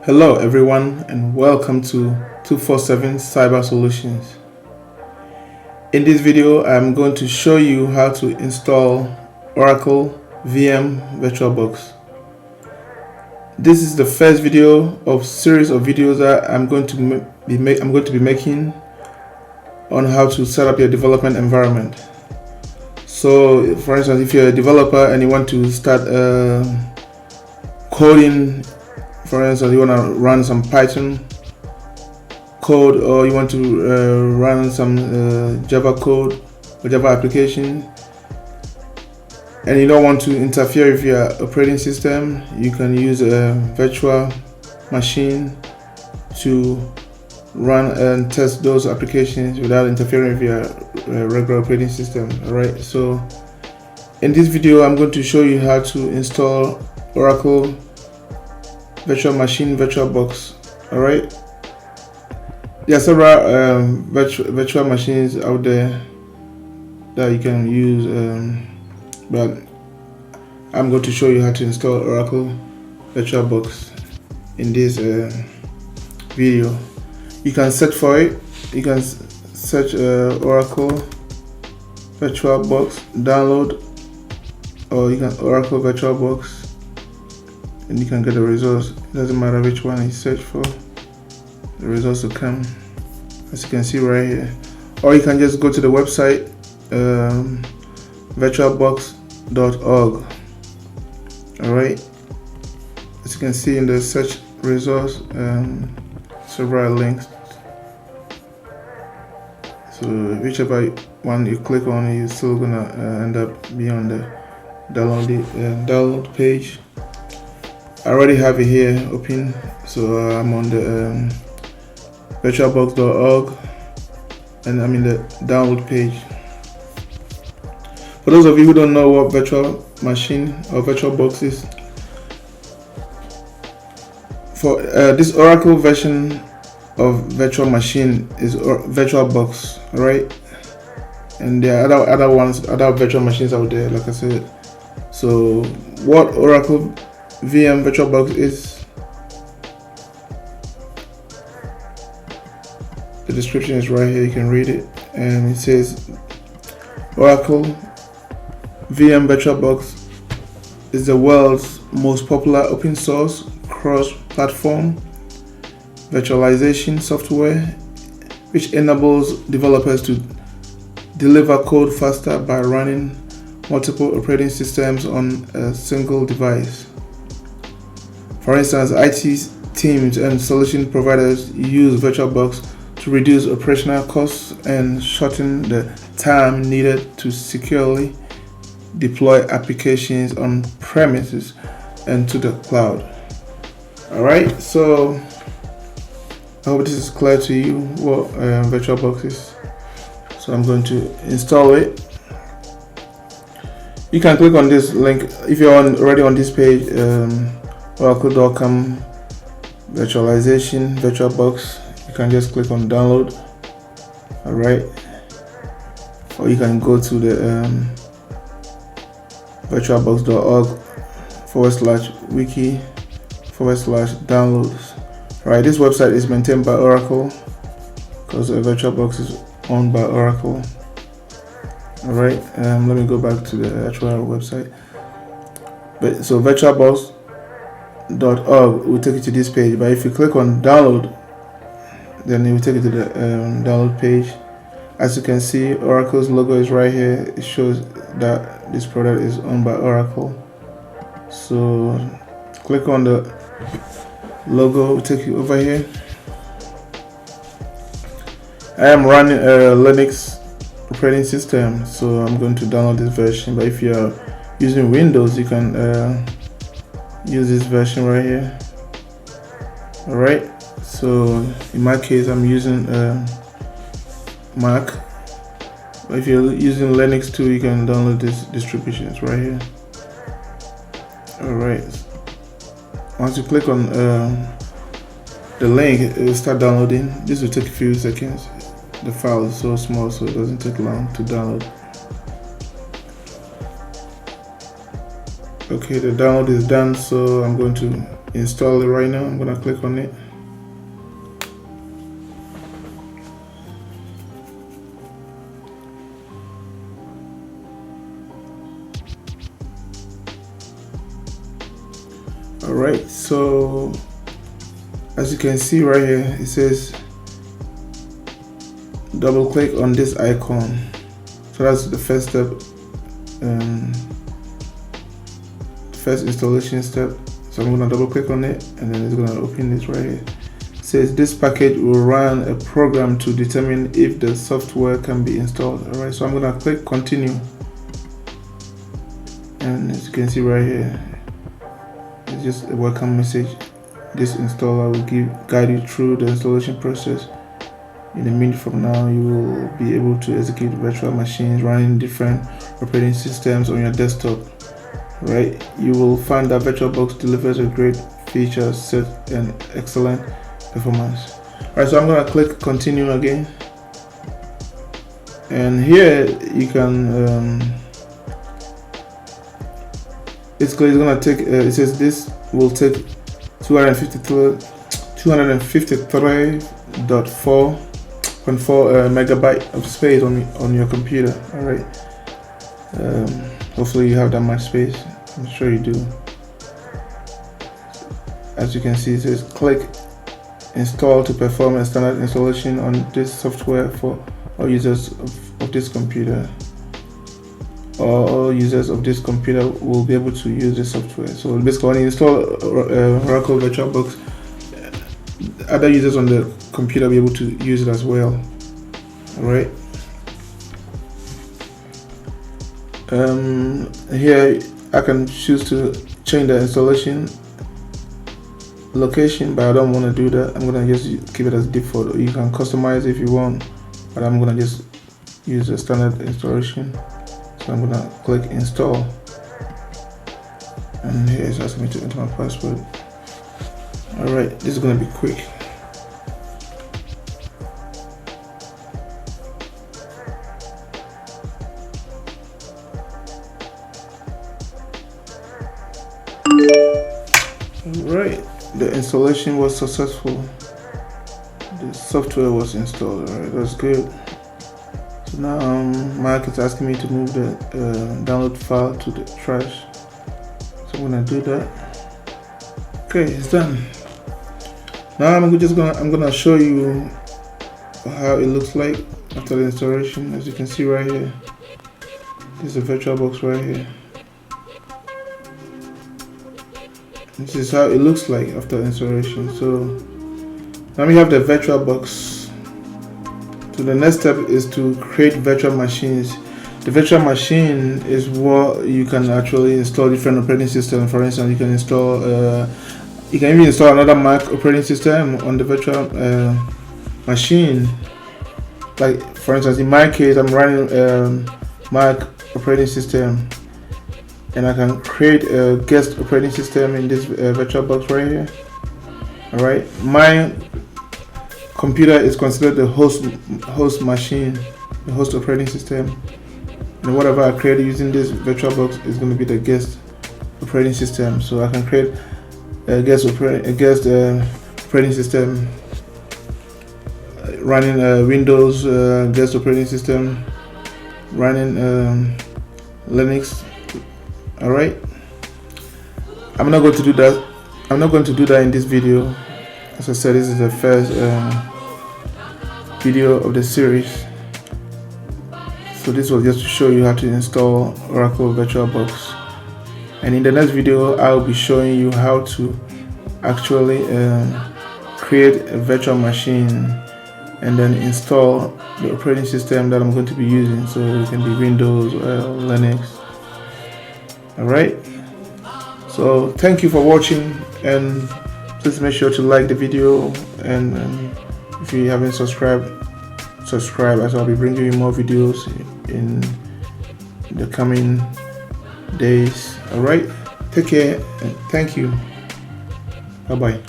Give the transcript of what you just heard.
Hello everyone and welcome to 247 Cyber Solutions. In this video I'm going to show you how to install Oracle VM VirtualBox. This is the first video of series of videos that I'm going to be making on how to set up your development environment. So for instance, if you're a developer and you want to start coding, for instance, you want to run some Python code, or you want to run some Java code or Java application, and you don't want to interfere with your operating system, you can use a virtual machine to run and test those applications without interfering with your regular operating system. Alright, so in this video I'm going to show you how to install Oracle Virtual Machine VirtualBox. Alright, there are several virtual machines out there that you can use, but I'm going to show you how to install Oracle VirtualBox in this video. You can search for it. You can search Oracle VirtualBox download, or you can Oracle VirtualBox, and you can get the results. It doesn't matter which one you search for, the results will come, as you can see right here. Or you can just go to the website virtualbox.org. Alright, as you can see in the search results, several links. So whichever one you click on, you're still gonna end up being on the download page. I already have it here open, so I'm on the virtualbox.org and I'm in the download page. For those of you who don't know what virtual machine or VirtualBox is, for this Oracle version of virtual machine is VirtualBox, right? And there are other virtual machines out there, like I said. So what Oracle VM VirtualBox is, the description is right here, you can read it, and it says Oracle VM VirtualBox is the world's most popular open source cross-platform virtualization software which enables developers to deliver code faster by running multiple operating systems on a single device. For instance, IT teams and solution providers use VirtualBox to reduce operational costs and shorten the time needed to securely deploy applications on premises and to the cloud. Alright, so I hope this is clear to you what VirtualBox is. So I'm going to install it. You can click on this link if you're already on this page, oracle.com virtualization VirtualBox. You can just click on download. Alright, or you can go to the virtualbox.org /wiki/downloads. Right, this website is maintained by Oracle because VirtualBox is owned by Oracle. Alright, let me go back to the actual website. But so virtualbox.org will take you to this page, but if you click on download, then it will take you to the download page. As you can see, Oracle's logo is right here. It shows that this product is owned by Oracle. So click on the logo, will take you over here. I am running a Linux operating system, so I'm going to download this version, but if you're using Windows, you can use this version right here. Alright, so in my case I'm using Mac, but if you're using Linux too, you can download this distributions right here. Alright, once you click on the link, it will start downloading. This will take a few seconds. The file is so small, so it doesn't take long to download. Okay, the download is done, so I'm going to install it right now. I'm gonna click on it. Alright, so as you can see right here, it says double click on this icon. So that's the first step, first installation step. So I'm gonna double click on it, and then it's gonna open this right here. It says this package will run a program to determine if the software can be installed. Alright, so I'm gonna click continue, and as you can see right here, it's just a welcome message. This installer will guide you through the installation process. In a minute from now, you will be able to execute virtual machines running different operating systems on your desktop. Right? You will find that VirtualBox delivers a great feature set and excellent performance. Alright, so I'm gonna click continue again, and here you can basically it's gonna take it says this will take 253.4 megabyte of space on your computer. All right, hopefully you have that much space. I'm sure you do. As you can see, it says click install to perform a standard installation on this software for all users of this computer. All users of this computer will be able to use this software. So basically, when you install Oracle VirtualBox, other users on the computer will be able to use it as well. Alright. Here I can choose to change the installation location, but I don't want to do that. I'm gonna just keep it as default. You can customize if you want, but I'm gonna just use the standard installation. So I'm gonna click install, and here it's asking me to enter my password. Alright, this is gonna be quick. Alright, the installation was successful. The software was installed. Alright, that's good. So now Mark is asking me to move the download file to the trash. So I'm gonna do that. Okay, it's done. Now I'm gonna show you how it looks like after the installation. As you can see right here, this is a VirtualBox right here. This is how it looks like after installation. So now we have the VirtualBox. So the next step is to create virtual machines. The virtual machine is what you can actually install different operating systems. For instance, you can install, you can even install another Mac operating system on the virtual machine. Like for instance, in my case, I'm running Mac operating system, and I can create a guest operating system in this VirtualBox right here. All right, my computer is considered the host machine, the host operating system, and whatever I create using this VirtualBox is going to be the guest operating system. So I can create a guest operating system running Windows guest operating system, running Linux. All right, I'm not going to do that. I'm not going to do that in this video. As I said, this is the first video of the series. So this was just to show you how to install Oracle VirtualBox. And in the next video, I'll be showing you how to actually create a virtual machine and then install the operating system that I'm going to be using. So it can be Windows or Linux. Alright. So thank you for watching, and please make sure to like the video, and if you haven't subscribed, subscribe, as I'll be bringing you more videos in the coming days. Alright, take care and thank you. Bye bye.